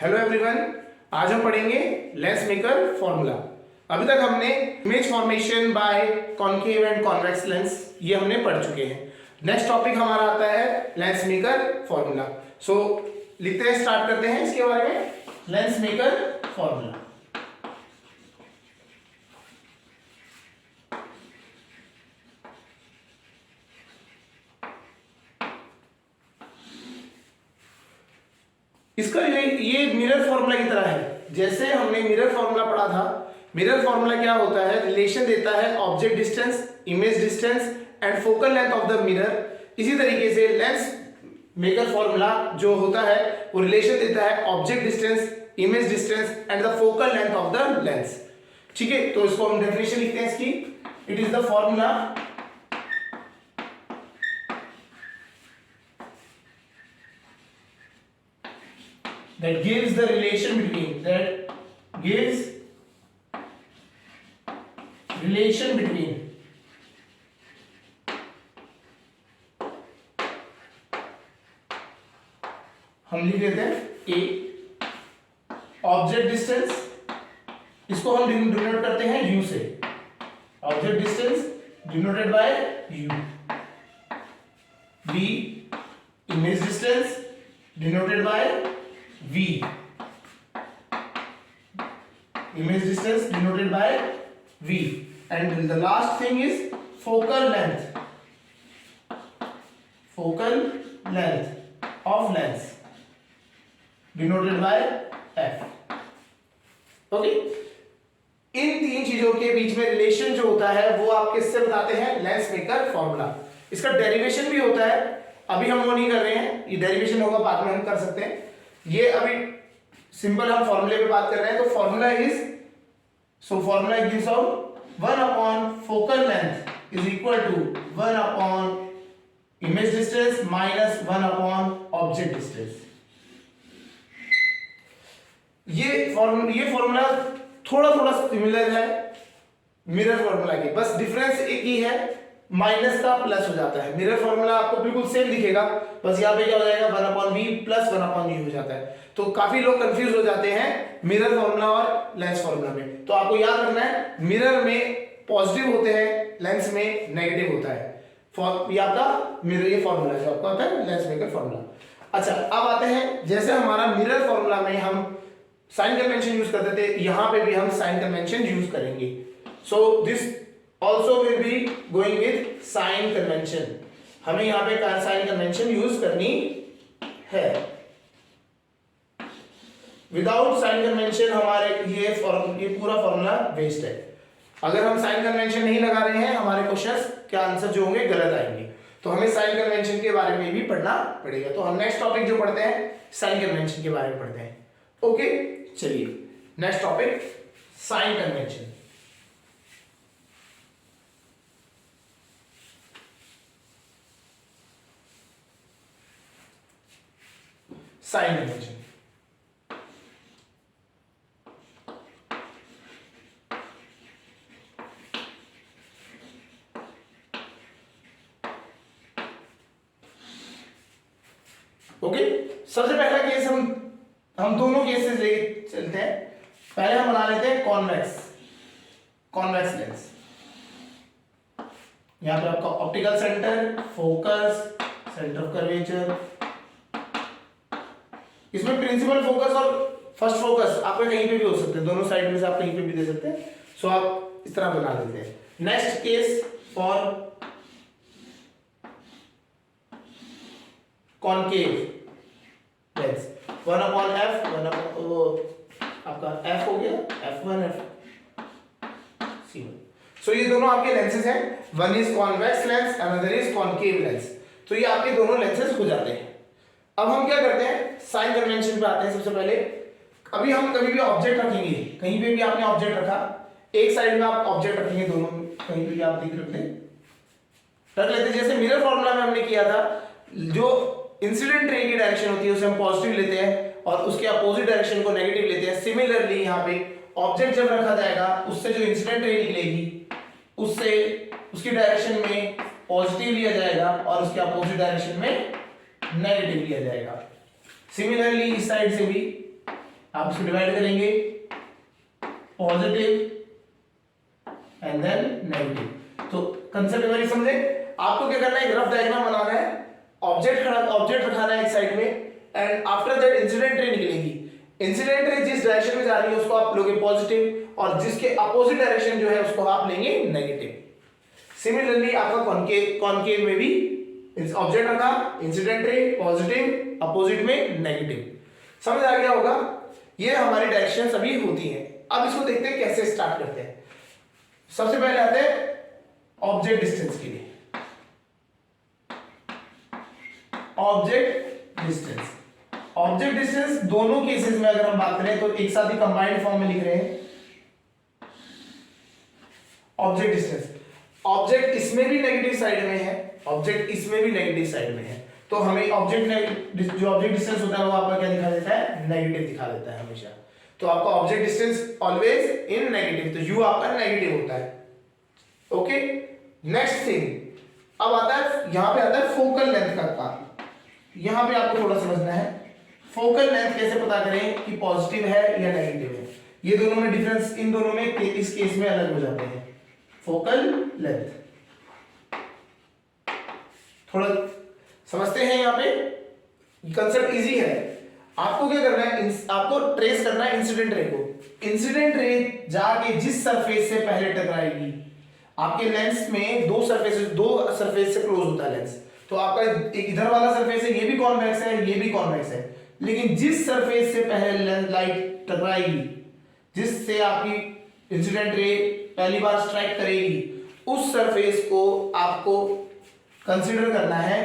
Hello everyone, आज हम पढ़ेंगे लेंस मेकर फॉर्मूला। अभी तक हमने image formation by concave and convex lens ये हमने पढ़ चुके हैं। नेक्स्ट टॉपिक हमारा आता है लेंस मेकर फॉर्मूला। सो लिखते हैं, स्टार्ट करते हैं इसके बारे में। लेंस मेकर फॉर्मूला, इसका ये मिरर फॉर्मूला की तरह है। जैसे हमने मिरर फॉर्मूला पढ़ा था, मिरर फॉर्मूला क्या होता है, रिलेशन देता है object distance, image distance and focal length of the mirror. इसी तरीके से लेंस मेकर फॉर्मूला जो होता है वो रिलेशन देता है object distance, image distance and the focal length of the lens. ठीक है, तो इसको हम डेफिनेशन लिखते हैं इसकी। It is the formula that gives the relation between हम लिख देते हैं ए ऑब्जेक्ट डिस्टेंस, इसको हम डिनोट करते हैं यू से। Object distance denoted by u. B image distance denoted by V, image distance denoted by V, and the last thing is focal length of lens denoted by F। Okay, इन तीन चीजों के बीच में relation जो होता है वो आप किससे बताते हैं, लेंस मेकर फॉर्मूला। इसका डेरिवेशन भी होता है, अभी हम वो नहीं कर रहे हैं, ये डेरिवेशन होगा बाद में हम कर सकते हैं। ये अभी सिंपल हम फॉर्मूले पे बात कर रहे हैं। तो formula gives out 1 upon focal length is equal to 1 upon image distance minus 1 upon object distance. ये फॉर्मूला थोड़ा सिमिलर है मिरर फॉर्मूला के, बस डिफरेंस एक ही है, माइनस का प्लस हो जाता है। मिरर फॉर्मूला आपको बिल्कुल सेम दिखेगा, बस यहाँ पे क्या हो जाएगा 1 upon b plus 1 upon u हो जाता है। तो काफी लोग कंफ्यूज हो जाते हैं मिरर फॉर्मूला और लेंस फॉर्मूला में। तो आपको याद रखना है, मिरर में पॉजिटिव होते हैं, लेंस में नेगेटिव होता है। ये आपका मिरर ये फॉर्मूला जो आपका होता है लेंस मेकर फॉर्मूला। अच्छा, अब आते हैं, जैसे हमारा मिरर फॉर्मूला में हम साइन कन्वेंशन यूज करते थे, यहाँ पे भी हम साइन कन्वेंशन यूज करेंगे। So this also will be going with sign convention। हमें यहाँ पे साइन कन्वेंशन यूज करनी है। विदाउट साइन कन्वेंशन हमारे ये पूरा फॉर्मूला वेस्ट है। अगर हम साइन कन्वेंशन नहीं लगा रहे हैं, हमारे क्वेश्चंस के आंसर जो होंगे गलत आएंगे। तो हमें साइन कन्वेंशन के बारे में भी पढ़ना पड़ेगा। तो हम नेक्स्ट टॉपिक जो पढ़ते हैं साइन कन्वेंशन के बारे में पढ़ते हैं। ओके, चलिए next topic sign convention. Sign convention, okay. सबसे पहला केस हम दोनों केसेस लेके चलते हैं। पहले हम बना लेते हैं कॉन्वेक्स लेंस। यहां पे आपका optical centre, focus, centre of curvature, इसमें प्रिंसिपल फोकस और फर्स्ट फोकस आपके कहीं पे भी हो सकते हैं, दोनों साइड में से आप कहीं पे भी दे सकते हैं। सो आप इस तरह बना देते हैं। Next case for concave lens, 1 upon F, 1 upon वो आपका एफ हो गया, F1 C1। सो ये दोनों आपके लेंसेज हैं, one is convex lens, another is concave lens. तो ये आपके दोनों लेंसेज हो जाते हैं। अब हम क्या करते हैं, साइन कन्वेंशन पे आते हैं। सबसे पहले अभी हम कभी भी ऑब्जेक्ट रखेंगे, कहीं पे भी आपने ऑब्जेक्ट रखा, एक साइड में आप ऑब्जेक्ट रखेंगे, दोनों कहीं पे भी आप रख लेते हैं। जैसे मिरर फॉर्मूला में हमने किया था, जो इंसिडेंट रे की डायरेक्शन होती है उसे हम पॉजिटिव लेते हैं और उसके अपोजिट डायरेक्शन को नेगेटिव लेते हैं। सिमिलरली यहाँ पे ऑब्जेक्ट जब रखा जाएगा, उससे जो इंसिडेंट रे निकलेगी उससे उसकी डायरेक्शन में पॉजिटिव लिया जाएगा और उसके अपोजिट डायरेक्शन में नेगेटिव लिया जाएगा। सिमिलरली इस साइड से भी आप इसको डिवाइड करेंगे पॉजिटिव एंड देन नेगेटिव। तो कंसेप्ट हमारी समझे। आपको क्या करना है, एक रफ डायग्राम बनाना है, ऑब्जेक्ट रखाना है एक साइड में, and after that incident ray निकलेगी। इंसिडेंट रे जिस डायरेक्शन में जा रही है उसको आप लोगे पॉजिटिव, और जिसके अपोजिट डायरेक्शन जो है उसको आप लेंगे नेगेटिव। सिमिलरली आपका कॉनकेव में भी ऑब्जेक्ट रखा, इंसिडेंट रे पॉजिटिव, अपोजिट में नेगेटिव। समझ आ गया होगा। ये हमारी डायरेक्शन सभी होती हैं। अब इसको देखते हैं कैसे स्टार्ट करते हैं। सबसे पहले आते हैं ऑब्जेक्ट डिस्टेंस के लिए। ऑब्जेक्ट डिस्टेंस दोनों केसेस में अगर हम बात करें तो एक साथ ही कंबाइंड फॉर्म में लिख रहे हैं ऑब्जेक्ट डिस्टेंस। ऑब्जेक्ट इसमें भी नेगेटिव साइड में है, ऑब्जेक्ट इसमें भी नेगेटिव साइड में है, तो हमें जो ऑब्जेक्ट डिस्टेंस होता है वो आपका क्या दिखा देता है, नेगेटिव दिखा देता है हमेशा। तो आपका object distance always in negative, तो यू आपका नेगेटिव होता है। ओके, नेक्स्ट थिंग, अब आता है यहां पे आता है फोकल लेंथ का काम। यहां पे आपको थोड़ा समझना है फोकल लेंथ कैसे पता करें कि पॉजिटिव है या नेगेटिव है। ये दोनों में डिफरेंस, इन दोनों में इस केस में अलग हो जाते हैं। फोकल लेंथ थोड़ा समझते हैं, यहां पे कंसेप्ट इजी है। आपको क्या करना है, आपको ट्रेस करना है इंसिडेंट रे को। इंसिडेंट रे जाके जिस सरफेस से पहले टकराएगी, आपके लेंस में दो सरफेस से क्लोज होता है लेंस, तो आपका एक इधर वाला सरफेस है, ये भी कॉन्वेक्स है, ये भी कॉन्वेक्स है, लेकिन जिस सरफेस से पहले लाइट टकराएगी, जिससे आपकी इंसिडेंट रे पहली बार स्ट्राइक करेगी, उस सरफेस को आपको कंसीडर करना है,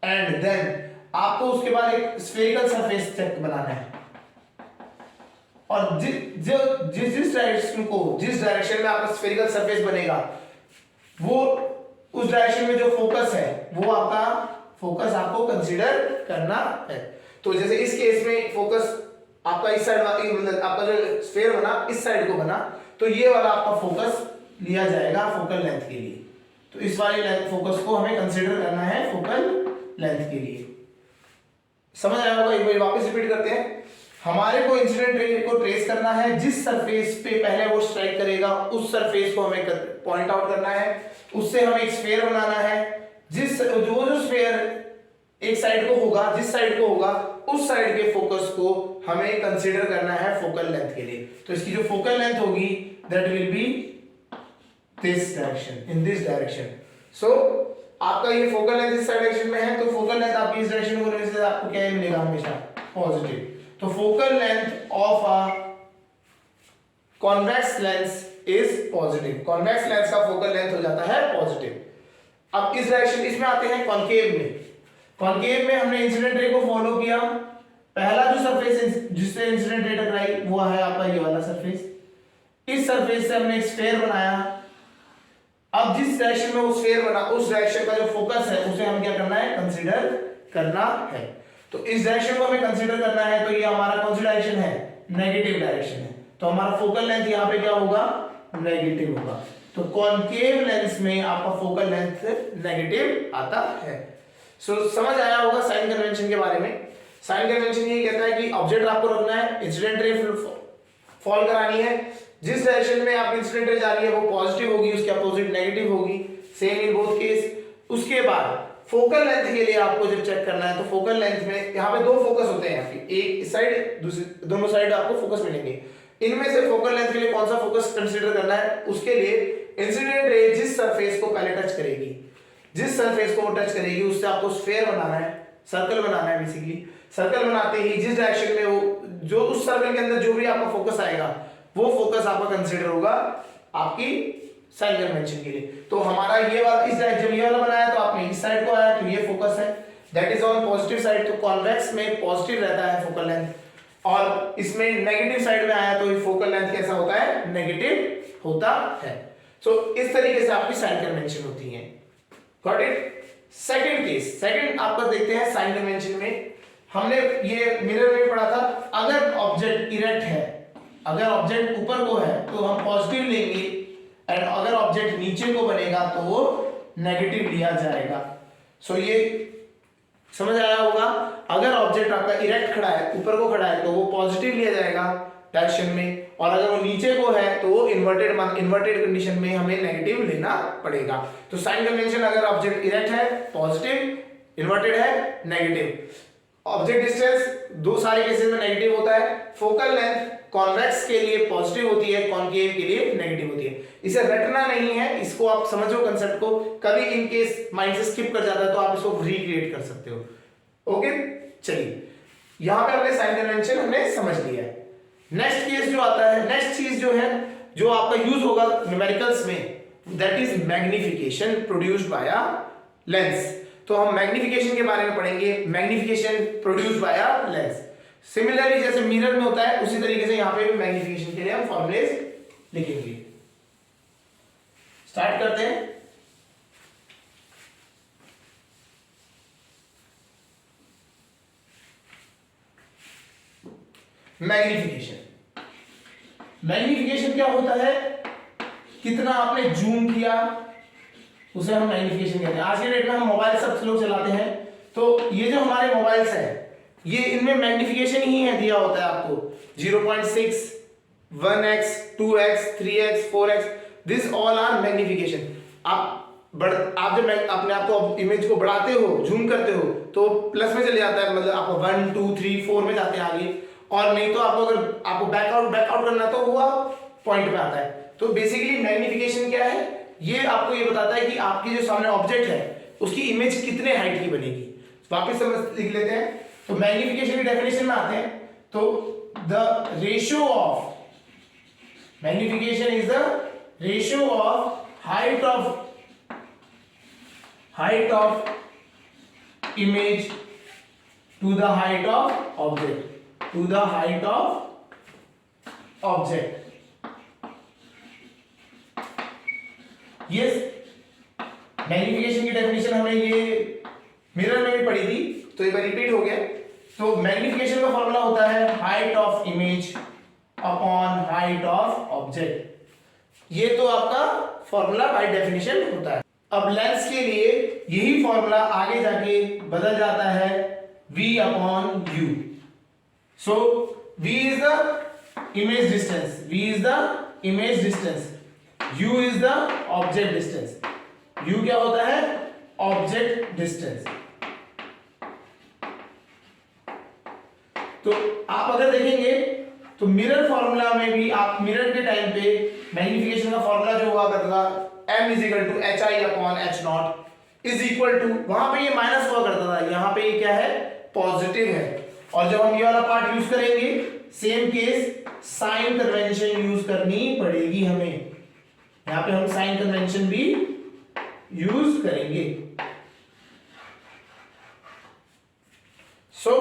एंड देन आपको उसके बाद एक स्फेरिकल सरफेस चेक बनाना है। और जिस डायरेक्शन में आपका स्फेरिकल सरफेस बनेगा, वो उस डायरेक्शन में जो फोकस है वो आपका फोकस आपको कंसीडर करना है। तो जैसे इस केस में फोकस आपका इस साइड, मतलब आपका जो स्फेयर बना इस साइड को बना, तो ये वाला आपका फोकस लिया जाएगा फोकल लेंथ के लिए। तो इस वाले फोकस को हमें कंसीडर करना है फोकल लेंथ के लिए। समझ आया होगा। एक बार वापस रिपीट करते हैं। हमारे को इंसिडेंट रे को ट्रेस करना है, जिस सरफेस पे पहले वो स्ट्राइक करेगा उस सरफेस को हमें पॉइंट आउट करना है, उससे हमें एक स्फीयर बनाना है। जो स्फीयर एक साइड को होगा, जिस साइड को होगा उस साइड के फोकस को हमें कंसीडर करना है फोकल लेंथ के लिए। तो इसकी जो फोकल लेंथ होगी that will be this direction, in this direction. So आपका ये फोकल लेंथ इस डायरेक्शन में है, तो फोकल लेंथ आपकी इस डायरेक्शन में होने से आपको क्या मिलेगा, हमेशा पॉजिटिव। तो focal length of a convex lens is positive. Convex lens का फोकल लेंथ हो जाता है पॉजिटिव। अब इस डायरेक्शन, इसमें आते हैं कॉनकेव में। कॉनकेव में हमने इंसिडेंट रे को फॉलो किया। पहला जो सरफेस जिससे इंसिडेंट रे टकराई वो है आपका ये वाला सरफेस। इस सरफेस से हमने एक स्फीयर बनाया। अब जिस डायरेक्शन में वो स्फीयर बना, उस डायरेक्शन का जो फोकस है उसे हम क्या करना है, कंसीडर करना है। तो इस डायरेक्शन को हमें कंसीडर करना है, तो ये हमारा कौन सी डायरेक्शन है, नेगेटिव डायरेक्शन है। तो हमारा फोकल लेंथ यहाँ पे क्या होगा, नेगेटिव होगा। तो कॉनकेव लेंस में आपका फोकल लेंथ नेगेटिव आता है। सो समझ आया होगा साइन कन्वेंशन के बारे में। साइन कन्वेंशन ये कहता है कि ऑब्जेक्ट आपको रखना है, इंसिडेंट रे फॉल करानी है, जिस डायरेक्शन में आप इंसिडेंट रे जा रही है वो पॉजिटिव होगी, उसके अपोजिट नेगेटिव होगी, सेम इन बोथ केस। उसके बाद फोकल लेंथ के लिए आपको जब चेक करना है, तो फोकल लेंथ में यहाँ पे दो फोकस होते हैं, एक इस साइड, दूसरी, दोनों साइड आपको फोकस मिलेंगे। इनमें से फोकल लेंथ के लिए कौन सा फोकस कंसीडर करना है, उसके लिए इंसिडेंट रे जिस सरफेस को पहले टच करेगी, जिस सरफेस को वो टच करेगी उससे आपको स्फीयर बनाना है, सर्कल बनाना है। बेसिकली सर्कल बनाते ही जिस डायरेक्शन में वो, जो उस सर्कल के अंदर जो भी आपका फोकस आएगा वो फोकस आपका कंसीडर होगा आपकी साइन कन्वेंशन के लिए। तो हमारा ये वाला, इस जब ये वाला बनाया तो आपने इस साइड को आया, तो ये फोकस है, that is on positive side. तो कॉन्वेक्स में पॉजिटिव रहता है फोकल लेंथ, और इसमें नेगेटिव साइड में आया तो ये फोकल लेंथ कैसा होता है, नेगेटिव होता है। सो इस तरीके से आपकी साइन कन्वेंशन होती है। Got it. Second case, second आपका देखते हैं साइन कन्वेंशन में। हमने ये मिरर में पढ़ा था, अगर ऑब्जेक्ट इरेक्ट है, अगर ऑब्जेक्ट ऊपर को है तो हम पॉजिटिव लेंगे, एंड अगर ऑब्जेक्ट नीचे को बनेगा तो वो नेगेटिव लिया जाएगा। सो ये समझ आया होगा। अगर ऑब्जेक्ट आपका इरेक्ट खड़ा है, ऊपर को खड़ा है, तो वो पॉजिटिव लिया जाएगा डायरेक्शन में, और अगर वो नीचे को है तो वो इन्वर्टेड कंडीशन में हमें नेगेटिव लेना पड़ेगा। तो साइन कन्वेंशन, अगर ऑब्जेक्ट इरेक्ट है पॉजिटिव, इन्वर्टेड है नेगेटिव। ऑब्जेक्ट डिस्टेंस दो सारे केसेस में नेगेटिव होता है। फोकल लेंथ कॉन्वेक्स के लिए पॉजिटिव होती है, कॉनकेव के लिए नेगेटिव होती है। इसे रटना नहीं है, इसको आप समझो कंसेप्ट को, कभी इन केस माइंड से स्किप कर जाता है तो आप इसको रिक्रिएट कर सकते हो। ओके, चलिए यहां पे हमने साइन कन्वेंशन हमने समझ लिया है। नेक्स्ट केस जो आता है, नेक्स्ट चीज जो है जो आपका यूज होगा न्यूमेरिकल्स में, that is magnification produced by a lens. तो हम मैग्निफिकेशन के बारे में पढ़ेंगे, magnification produced by a lens. Similarly जैसे मिरर में होता है उसी तरीके से यहां पे भी मैग्निफिकेशन के लिए हम फॉर्मूलेज लिखेंगे। स्टार्ट करते हैं। मैग्निफिकेशन, मैग्निफिकेशन क्या होता है, कितना आपने जूम किया उसे हम मैग्निफिकेशन कहते हैं। आज के डेट में हम मोबाइल सब लोग चलाते हैं, तो ये जो हमारे मोबाइल्स है ये इनमें मैग्निफिकेशन ही है दिया होता है आपको 0.6, 1x, 2x, 3x, 4x, this all are magnification. आप जब अपने आप को इमेज को बढ़ाते हो, जूम करते हो, तो प्लस में चले जाता है, मतलब आपको 1, 2, 3, 4 में जाते हैं आगे, और नहीं तो आपको अगर आपको बैकआउट करना तो वो पॉइंट पे आता है। तो बेसिकली मैग्निफिकेशन क्या है, ये आपको ये बताता है कि आपकी जो सामने ऑब्जेक्ट है उसकी इमेज कितने हाइट की बनेगी। वापस समझ लिख लेते हैं। तो मैग्निफिकेशन की डेफिनेशन में आते हैं, तो the ratio of magnification is the ratio of height of image to the height of object, to the height of object. Yes, magnification की डेफिनेशन हमने ये मिरर में भी पढ़ी थी, तो एक बार रिपीट हो गया। तो मैग्निफिकेशन का फॉर्मूला होता है height of image upon height of object. ये तो आपका फॉर्मूला बाय डेफिनेशन होता है। अब लेंस के लिए यही फॉर्मूला आगे जाके बदल जाता है v अपॉन u। So v is the image distance, v is the image distance, u is the object distance. u क्या होता है, ऑब्जेक्ट डिस्टेंस। तो आप अगर देखेंगे तो मिरर फॉर्मूला में भी आप मिरर के टाइम पे मैग्निफिकेशन का फॉर्मूला जो हुआ करता m is equal to h i upon h not is equal to, वहां पे ये माइनस हुआ करता था, यहां पे ये क्या है, पॉजिटिव है। और जब हम ये वाला पार्ट यूज करेंगे, same case sign convention use करनी पड़ेगी हमें। यहां पे हम साइन कन्वेंशन भी यूज करेंगे। सो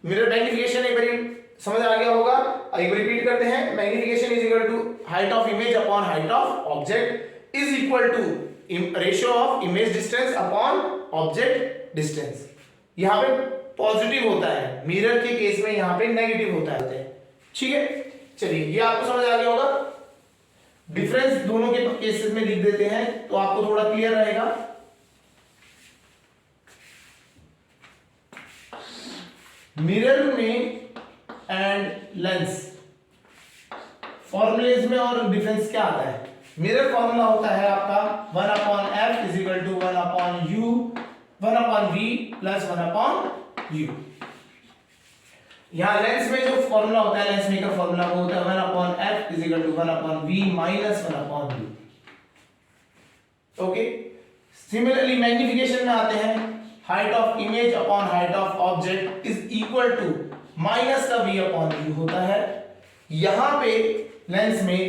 मिरर मैग्निफिकेशन एक बार समझ आ गया होगा, एक बार रिपीट करते हैं। Magnification is equal to height of image upon height of object is equal to ratio of image distance upon object distance. यहां पे पॉजिटिव होता है, मिरर के केस में यहां पे नेगेटिव होता है। ठीक है, चलिए ये आपको समझ आ गया होगा। डिफरेंस दोनों के केसेस में लिख देते हैं तो आपको थोड़ा क्लियर रहेगा। मिरर में एंड लेंस फॉर्मूलेज में और डिफरेंस क्या आता है। मिरर फॉर्मूला होता है आपका 1 upon f is equal to 1 upon u, 1 upon v plus 1 upon u. यहां लेंस में जो फॉर्मूला होता है, लेंस मेकर फॉर्मूला वो होता है 1 upon f is equal to 1 upon v minus 1 upon u. Okay, similarly magnification में आते हैं, height of image upon height of object is equal to minus का v अपॉन u होता है। यहां पे लेंस में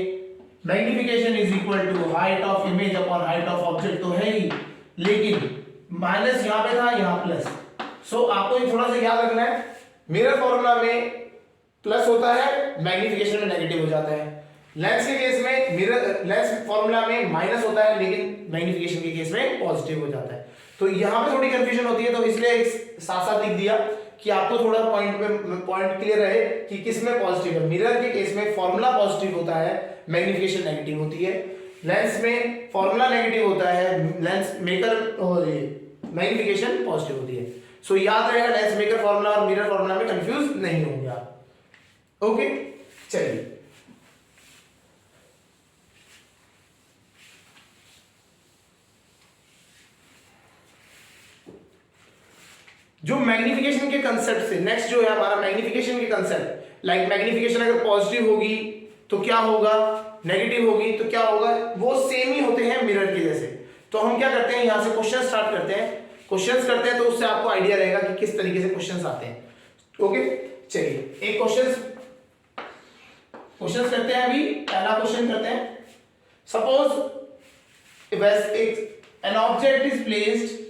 magnification is equal to height of image upon height of object तो है ही, लेकिन माइनस यहां पे था, यहां प्लस। सो आपको ये थोड़ा सा याद रखना है, मिरर फॉर्मूला में प्लस होता है, मैग्निफिकेशन में नेगेटिव हो जाता है। लेंस के केस में मिरर लेंस फॉर्मूला में माइनस होता है, लेकिन मैग्निफिकेशन के केस में पॉजिटिव हो जाता है। तो यहां पे थोड़ी कंफ्यूजन होती है, तो इसलिए साथ साथ लिख दिया कि आपको थोड़ा पॉइंट क्लियर रहे कि किस में पॉजिटिव है। मिरर के केस में फॉर्मूला पॉजिटिव होता है, मैग्निफिकेशन नेगेटिव होती है। लेंस में फॉर्मूला नेगेटिव होता है, लेंस मेकर और मैग्निफिकेशन पॉजिटिव होती है। सो याद रहेगा लेंस मेकर फॉर्मूला और मिरर फॉर्मूला में कंफ्यूज नहीं होंगे आप। ओके चलिए, जो मैग्निफिकेशन के कंसेप्ट से नेक्स्ट जो है हमारा मैग्निफिकेशन के कंसेप्ट, लाइक मैग्निफिकेशन अगर पॉजिटिव होगी तो क्या होगा, नेगेटिव होगी तो क्या होगा, वो सेम ही होते हैं मिरर के जैसे। तो हम क्या करते हैं, यहां से क्वेश्चन स्टार्ट करते हैं, क्वेश्चंस करते हैं तो उससे आपको आइडिया रहेगा कि किस तरीके से क्वेश्चंस आते हैं। ओके चलिए, एक क्वेश्चंस करते हैं। अभी पहला क्वेश्चन करते हैं। Suppose an object is placed,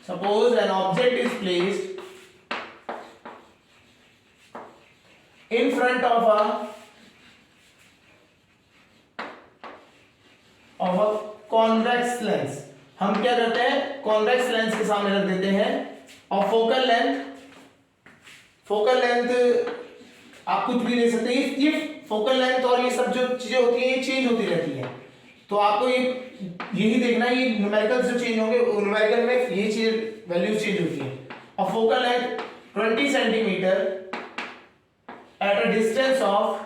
suppose an object is placed in front of a convex lens। हम क्या करते हैं, कॉन्वेक्स लेंस के सामने रख देते हैं और फोकल लेंथ आप कुछ भी ले सकते हैं। ये फोकल लेंथ और ये सब जो चीजें होती हैं ये चेंज होती रहती हैं, तो आपको यही देखना है, ये न्यूमेरिकल्स जो चेंज होंगे न्यूमेरिकल में ये चीज वैल्यू चेंज होती है। और focal length 20 centimetre at a distance of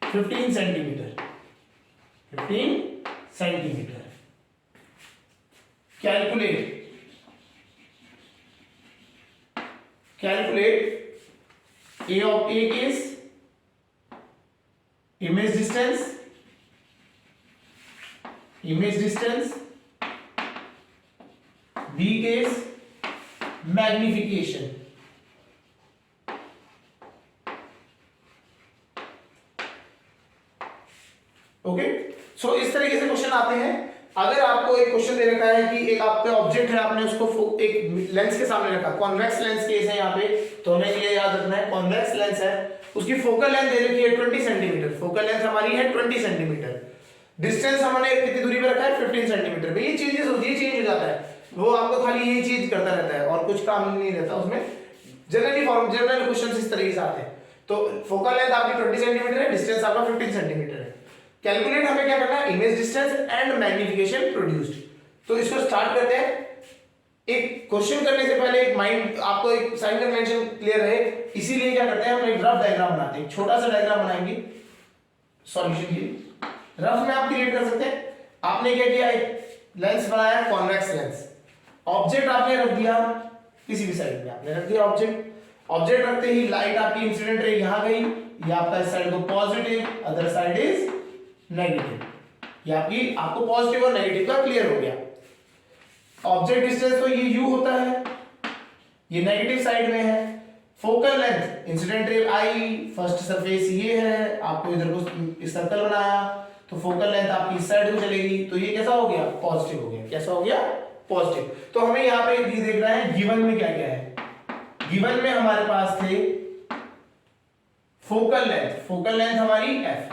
15 centimetre. Calculate A of A case, image distance, B case, magnification। Okay so इस तरीके से क्वेश्चन आते हैं। अगर आपको एक क्वेश्चन दे रखा है कि एक आपका ऑब्जेक्ट है, आपने उसको एक लेंस के सामने रखा, कॉन्वेक्स लेंस केस है यहाँ पे, तो हमें ये याद रखना है कॉन्वेक्स लेंस है, उसकी फोकल लेंथ दे रखी है 20 सेंटीमीटर, फोकल लेंथ हमारी है 20 सेंटीमीटर, डिस्टेंस हमने कितनी दूरी पे रखा है 15 सेंटीमीटर पे। ये चेंजेस होती है, चेंज हो जाता है, वो आपको खाली ये चीज करता रहता है और कुछ काम नहीं रहता उसमें। जनरल क्वेश्चन इस तरीके से आते हैं। तो फोकल लेंथ आपकी 20 सेंटीमीटर है, डिस्टेंस आपका 15 सेंटीमीटर है। कैलकुलेट हमें क्या करना है, image distance and magnification produced. तो इसको स्टार्ट करते हैं। एक क्वेश्चन करने से पहले एक माइंड आपको एक साइन कन्वेंशन क्लियर रहे, इसीलिए क्या करते हैं हम एक रफ डायग्राम बनाते हैं, छोटा सा डायग्राम बनाएंगे सॉल्यूशन के लिए। रफ में आप क्रिएट कर सकते हैं। आपने क्या किया, एक लेंस बनाया कॉन्वेक्स लेंस, ऑब्जेक्ट आपने रख दिया किसी भी साइड में, आपने रख दिया ऑब्जेक्ट रखते ही लाइट आपकी इंसिडेंट रे यहां गई, ये आपका इस साइड को positive, other side is negative. ये आपको पॉजिटिव और नेगेटिव का क्लियर हो गया। ऑब्जेक्ट डिस्टेंस तो ये u होता है, ये नेगेटिव साइड में है। फोकल लेंथ इंसिडेंट रे आई, फर्स्ट सरफेस ये है, आपको इधर को सर्कल बनाया तो फोकल लेंथ आपकी इस साइड को चलेगी, तो ये कैसा हो गया, पॉजिटिव हो गया। कैसा हो गया, पॉजिटिव। तो हमें यहाँ पे ये देखना है गिवन में क्या क्या है। गिवन में हमारे पास थे फोकल लेंथ हमारी f,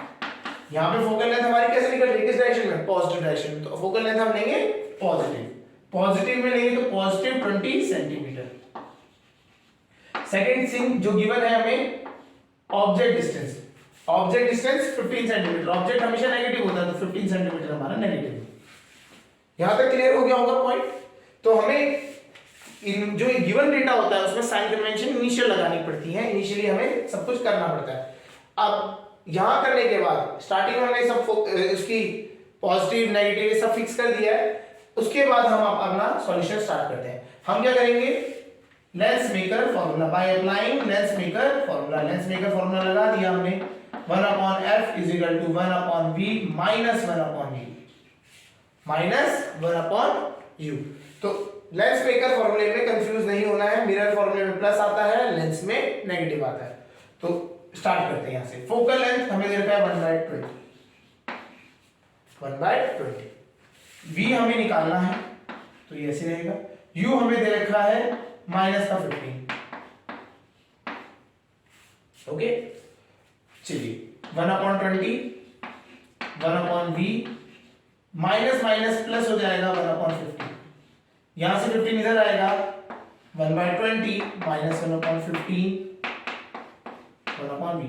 यहाँ पे फोकल लेंथ हमारी कैसे निकल रही है, किस डायरेक्शन में, पॉजिटिव डायरेक्शन में। तो फोकल लेंथ हम लेंगे पॉजिटिव में लेंगे तो पॉजिटिव 20 सेंटीमीटर। सेकंड थिंग जो गिवन है हमें, ऑब्जेक्ट डिस्टेंस 15 सेंटीमीटर। ऑब्जेक्ट हमेशा नेगेटिव होता है तो 15 सेंटीमीटर हमारा नेगेटिव। यहां तक क्लियर हो गया होगा पॉइंट। तो हमें जो गिवन डेटा होता है उसमें साइन कन्वेंशन इनिशियल लगानी पड़ती है, इनिशियली हमें सब कुछ करना पड़ता है। अब यहां करने के बाद स्टार्टिंग में हमने सब उसकी पॉजिटिव नेगेटिव सब फिक्स कर दिया है, उसके बाद हम अपना सॉल्यूशन स्टार्ट करते हैं। हम क्या करेंगे, lens maker formula, by applying lens maker formula लगा दिया हमने। 1/f is equal to 1/v minus 1/u। तो लेंस मेकर फॉर्मूले में कंफ्यूज नहीं होना है, मिरर फॉर्मूले में प्लस आता है, लेंस में नेगेटिव आता है। तो स्टार्ट करते हैं यहां से। फोकल लेंथ हमें दे रखा है 1/20, v हमें निकालना है तो ये ऐसे रहेगा। u हमें दे रखा है माइनस का 15। ओके चलिए 1/20 1/v माइनस माइनस प्लस हो जाएगा 1/15, यहां से 15 इधर आएगा 1/20 माइनस 1/15 1/v।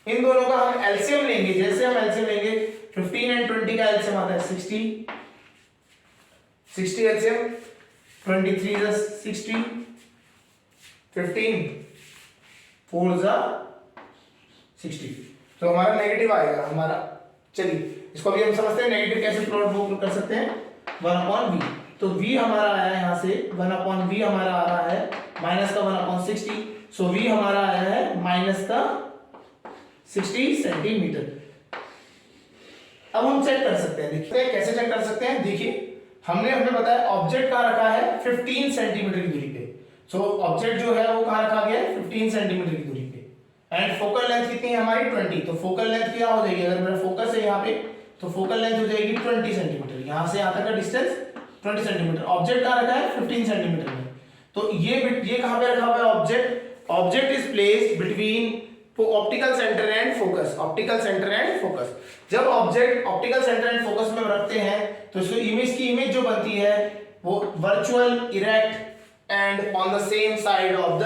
इन दोनों का हम एलसीएम लेंगे। जैसे हम एलसीएम लेंगे 15 एंड 20 का एलसीएम आता है 60 एलसीएम, 23 is 60, 15 4 is 60, तो हमारा नेगेटिव आएगा हमारा। चलिए इसको अभी हम समझते हैं नेगेटिव कैसे प्लॉट कर सकते हैं। 1/v, तो v हमारा आया है यहाँ से 1/v हमारा आ रहा है माइनस का 1/60, सो v हमारा आया है माइनस का 60 सेंटीमीटर। अब हम चेक कर सकते हैं, देखते हैं कैसे चेक कर सकते हैं। देखिए हमने बताया ऑब्जेक्ट कहाँ रखा है 15 सेंटीमीटर की दूरी पे, सो ऑब्जेक्ट जो है वो कहाँ रखा गया है 15 सेंटीमीटर की दूरी पे, एंड फोकल लेंथ कितनी है हमारी 20, तो फोकल लेंथ क्या हो जाएगी, अगर मेरा फोकस है यहाँ पे तो फोकल लेंथ हो जाएगी 20 सेंटीमीटर, यहाँ से यहाँ तक का डिस्टेंस 20 सेंटीमीटर। ऑब्जेक्ट कहाँ रखा है 15 सेंटीमीटर में, तो ये कहाँ पे रखा हुआ है object is placed between optical centre and focus, optical centre and focus. जब object optical centre and focus में रखते हैं तो इसको इमेज जो बनती है वो virtual, erect and on the same side of the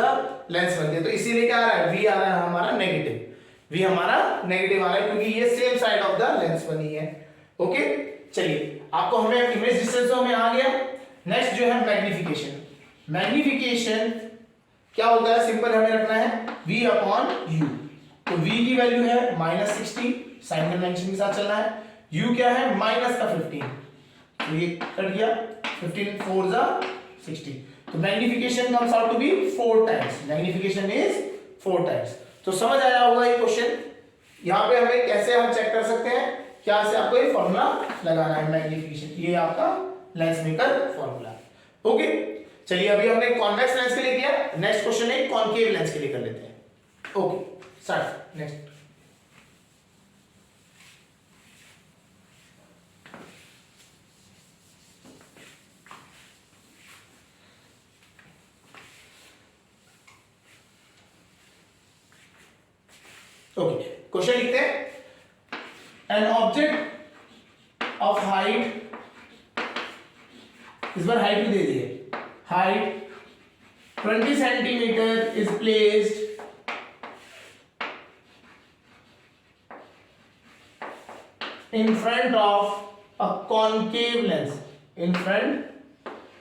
lens बनती है। तो इसीलिए क्या आ रहा है, वी आ रहा है हमारा नेगेटिव, वी हमारा नेगेटिव आ रहा है क्योंकि ये same side of the lens बनी है। ओके, चलिए आपको हमें इमेज डिस्टेंस तो हमें आ गया। नेक्स्ट जो है मैग्निफिकेशन। मैग्निफिकेशन क्या होता है, सिंपल हमें रखना है v/u, तो v की वैल्यू है -60, साइन कन्वेंशन के साथ चलना है। u क्या है माइनस का 15, तो ये कट गया, 15 4 is 60, तो magnification comes out to be 4 times, magnification is 4 times. तो समझ आया होगा ये क्वेश्चन। यहाँ पे हमें कैसे हम चेक कर सकते हैं, क्या से आपको ये फॉर्मूला लगाना है मैग्निफिकेशन, ये आपका लेंस मेकर फॉर्मूला। ओके, चलिए अभी हमने कॉन्वेक्स लेंस के लिए किया, नेक्स्ट क्वेश्चन है कॉनकेव लेंस के लिए कर लेते हैं। Okay start. Next okay, question लिखते हैं। एन ऑब्जेक्ट ऑफ हाइट, इस बार हाइट भी दे दी है, height 20 centimetre is placed in front of a concave lens, in front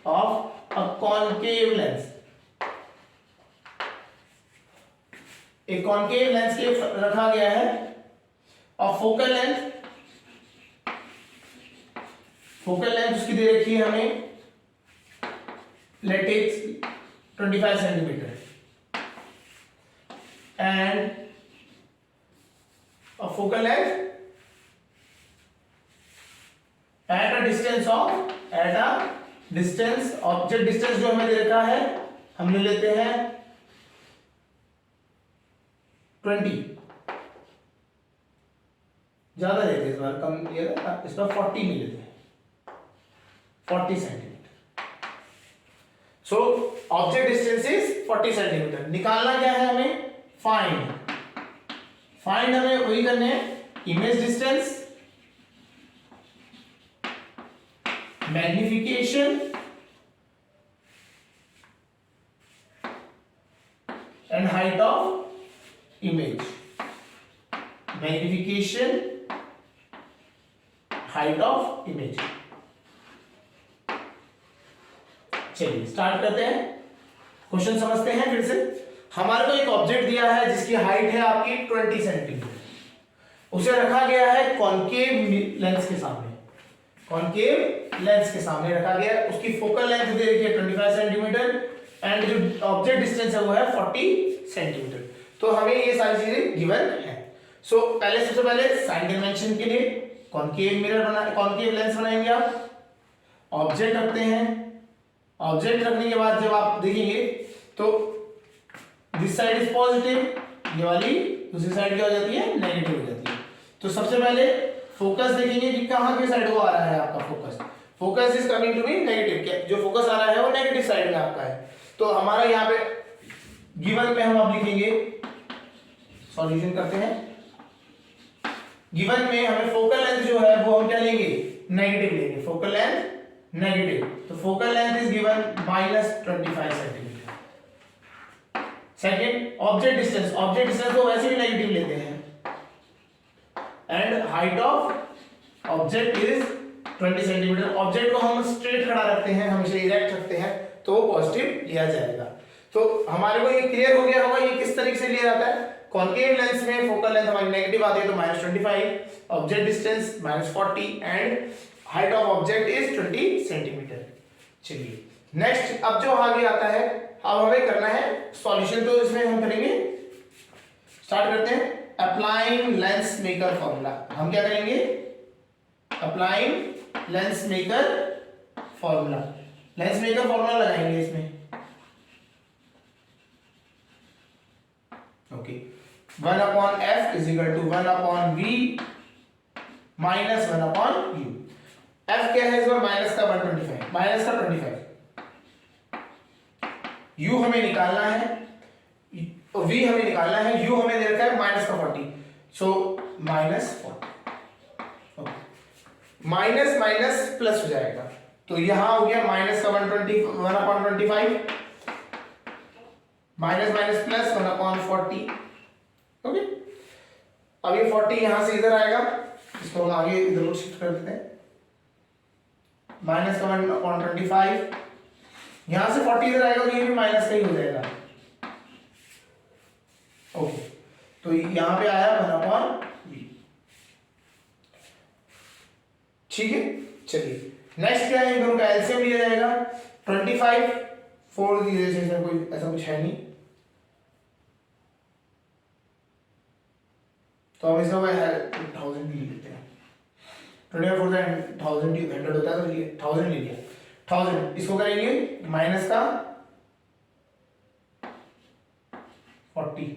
of a concave lens, एक कॉनकेव लेंस के रखा गया है और फोकल लेंथ उसकी दे रखी है हमें let 25 centimetre and focal length at a distance object distance जो हमें दे रखा है हम ले लेते हैं 20, ज्यादा लेते हैं इस बार, कम लिया इस बार 40 में लेते हैं, 40 centimetre. So object distance is 40 centimetre. निकालना क्या है हमें, फाइंड हमें वही करने हैं, image distance, magnification and height of image, magnification height of image. चलिए स्टार्ट करते हैं, क्वेश्चन समझते हैं फिर से। हमारे को एक ऑब्जेक्ट दिया है जिसकी हाइट है आपकी 20 सेंटीमीटर, उसे रखा गया है कॉनकेव लेंस के सामने, कॉनकेव लेंस के सामने रखा गया है। उसकी फोकल लेंथ दे रखी है 25 सेंटीमीटर एंड जो ऑब्जेक्ट डिस्टेंस है वो है 40 सेंटीमीटर। तो हमें ये सारी चीजें गिवन है। सो सबसे पहले साइन कन्वेंशन के लिए कॉनकेव लेंस बनाएंगे आप, ऑब्जेक्ट रखते हैं, ऑब्जेक्ट रखने के बाद जब आप देखेंगे तो दिस साइड इज पॉजिटिव, ये वाली दूसरी साइड क्या हो जाती है, नेगेटिव हो जाती है। तो सबसे पहले फोकस देखेंगे कि कहां की साइड को आ रहा है आपका focus is coming to be negative, जो फोकस आ रहा है वो नेगेटिव साइड में आपका है। तो हमारा यहाँ पे गिवन में हम अब लिखेंगे, सॉल्यूशन करते हैं। गिवन में हमें फोकल लेंथ जो है वो हम क्या लेंगे, नेगेटिव लेंगे, फोकल लेंथ नेगेटिव, तो focal length is given -25 centimetre. Second object distance तो वैसे भी नेगेटिव लेते हैं, and height of object is 20 centimetre. Object को हम स्ट्रेट खड़ा रखते हैं, हमेशा इरेक्ट रखते हैं, तो पॉजिटिव लिया जाएगा। तो हमारे को ये क्लियर हो गया होगा ये किस तरीके से लिया जाता है। कॉन्केव लेंस में फोकल लेंथ हमारी नेगेटिव आती है तो -25, object distance -40 and height of object is 20 centimetre. चलिए नेक्स्ट अब जो आगे आता है, अब हमें करना है सॉल्यूशन। तो इसमें हम करेंगे, स्टार्ट करते हैं अप्लाइंग लेंस मेकर फॉर्मूला। हम क्या करेंगे, applying lens maker formula. Lens maker formula लगाएंगे इसमें। Okay, 1/f is equal to 1/v minus 1/u। f क्या है इस बार, माइनस का 125, माइनस का 25। u हमें निकालना है, v हमें निकालना है, u हमें दे रखा है माइनस का 40, सो -40। माइनस माइनस प्लस हो जाएगा, तो यहां हो गया माइनस का 1/25 माइनस माइनस प्लस 1/40। ओके, अब ये 40 यहां से इधर आएगा, इसको हम आगे इधर शिफ्ट कर देते हैं। माइनस का 1/25 यहां से 40 इधर आएगा तो ये भी माइनस का ही हो जाएगा। ओके, तो यहां पे आया 1/v। ठीक है, चलिए नेक्स्ट क्या है, इन दोनों का एलसीएम लिया जाएगा। 25 4 दिए जैसे कोई ऐसा कुछ है नहीं, तो हम इसका 1000 भी लिख लेते हैं। 25 4 1000 100 होता है तो ये 1000 ले लिया। 1000 इसको करेंगे माइनस का 40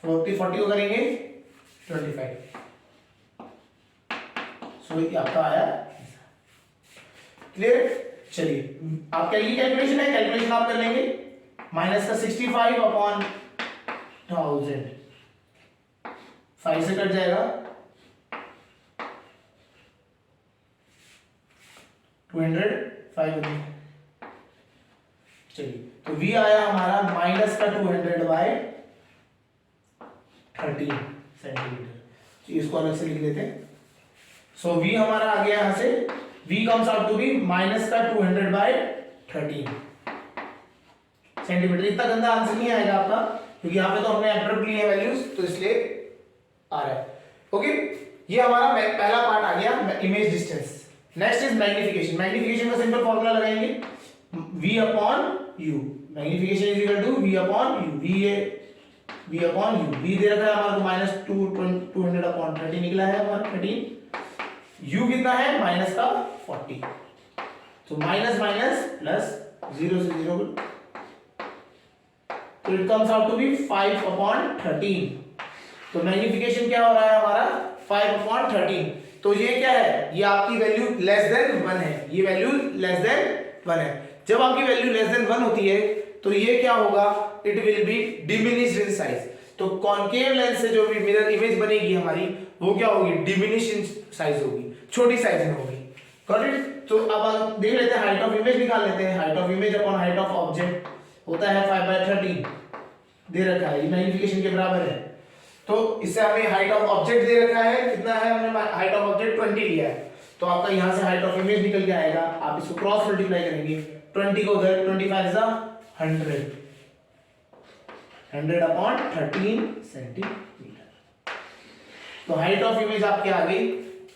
40 को करेंगे 25, सो ये आपका आया। क्लियर, चलिए आपका ये कैलकुलेशन है, कैलकुलेशन आप कर लेंगे। माइनस का 65/1000 5 से कट जाएगा, 205। चलिए तो v आया हमारा माइनस का 200/13 सेंटीमीटर। इसको अलग से लिख देते हैं। सो v हमारा आ गया यहां से, v comes out to be minus का 200/13 सेंटीमीटर। इतना गंदा आंसर नहीं आएगा आपका, क्योंकि यहाँ पे तो हमने एब्रप्ट लिए वैल्यूज, तो इसलिए आ रहा है। ओके, ये हमारा पहला पार्ट आ गया, image distance. Next is magnification. Magnification का सिंपल फॉर्मूला लगाएंगे, v/u। Magnification is equal to v/u। v/u दे रखा है हमारा -200/13 निकला है हमारा 13। u कितना है, माइनस का 40, तो माइनस माइनस प्लस 0 से 0, तो it comes out to be 5/13। तो मैग्निफिकेशन क्या हो रहा है हमारा 5/13। तो ये क्या है, ये आपकी वैल्यू लेस देन 1 है, ये वैल्यू लेस देन 1 है। जब आपकी वैल्यू लेस देन 1 होती है तो ये क्या होगा, it will be diminished in size. तो कॉन्केव लेंस से जो भी मिरर इमेज बनेगी हमारी, वो क्या होगी, डिमिनिश इन साइज होगी, छोटी साइज में होगी। Got it. तो अब हम देख लेते हैं, हाइट ऑफ इमेज निकाल लेते हैं। Height of image upon height of object होता है 5/13 दे रखा है, ये मैग्निफिकेशन के बराबर है। तो इससे हमें हाइट ऑफ ऑब्जेक्ट दे रखा है, कितना है, हमने हाइट ऑफ ऑब्जेक्ट 20 लिया है, तो आपका यहां से हाइट ऑफ इमेज निकल के आएगा। आप इसको क्रॉस मल्टीप्लाई करेंगे, 20 को उधर, 25 is 100, 100/13 सेंटीमीटर। तो हाइट ऑफ इमेज आपकी आ गई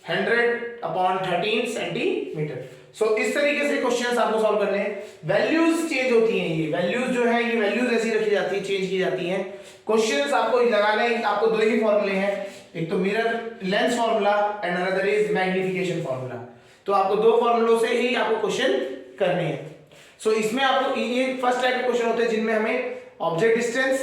100/13 सेंटीमीटर। सो इस तरीके से क्वेश्चंस आपको सॉल्व करने हैं। वैल्यूज चेंज होती हैं, ये वैल्यूज जो है, ये वैल्यूज ऐसी रखी जाती है, चेंज की जाती हैं। क्वेश्चंस आपको लगाने हैं, आपको दो ही फॉर्मूले हैं, एक तो mirror lens formula and another is magnification formula. तो आपको दो फॉर्मूलों से ही आपको क्वेश्चन करने हैं। सो इसमें आपको ये फर्स्ट टाइप के क्वेश्चन होते हैं जिनमें हमें ऑब्जेक्ट डिस्टेंस,